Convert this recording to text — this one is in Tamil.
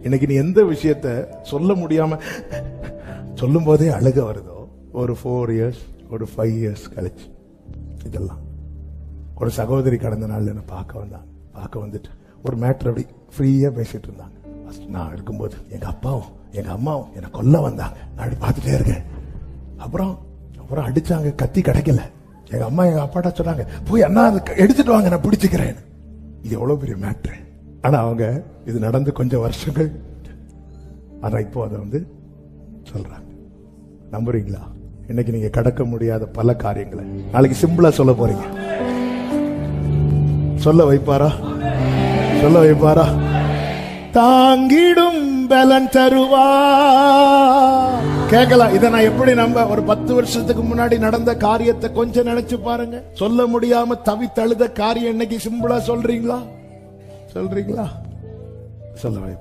இன்னைக்கு நீ எந்த விஷயத்த சொல்ல முடியாம சொல்லும் போதே அழுக வருதோ, ஒரு 4 இயர்ஸ் ஒரு 5 இயர்ஸ் கழிச்சு இதெல்லாம். ஒரு சகோதரி கடந்த நாள் என்ன பார்க்க வந்துட்டு ஒரு மேட்டர் அப்படி ஃப்ரீயா பேசிட்டு இருந்தாங்க. நான் இருக்கும்போது எங்க அப்பாவும் எங்க அம்மாவும் என்ன கொல்ல வந்தாங்க. நான் அப்படி பார்த்துட்டே இருக்கேன். அப்புறம் அடிச்சாங்க, கத்தி கிடைக்கல. எங்க அம்மா எங்க அப்பாட்ட சொன்னாங்க, போய் அண்ணா அதை எடுத்துட்டு வாங்க, நான் பிடிச்சுக்கிறேன். இது எவ்வளவு பெரிய மேட்ரு. ஆனா அவங்க இது நடந்து கொஞ்சம் வருஷங்கள், ஆனா இப்போ அதை சொல்றாங்க. நம்புறீங்களா? இன்னைக்கு நீங்க கடக்க முடியாத பல காரியங்களை நாளைக்கு சிம்பிளா சொல்ல போறீங்க. சொல்ல வைப்பாரா? தாங்கிடும் பலன் தருவா. கேட்கலாம், இதை நான் எப்படி நம்ப? ஒரு 10 வருஷத்துக்கு முன்னாடி நடந்த காரியத்தை கொஞ்சம் நினைச்சு பாருங்க. சொல்ல முடியாம தவித்தழுத காரியம் இன்னைக்கு சிம்பிளா சொல்றீங்களா? சொல்ல வைப்பா.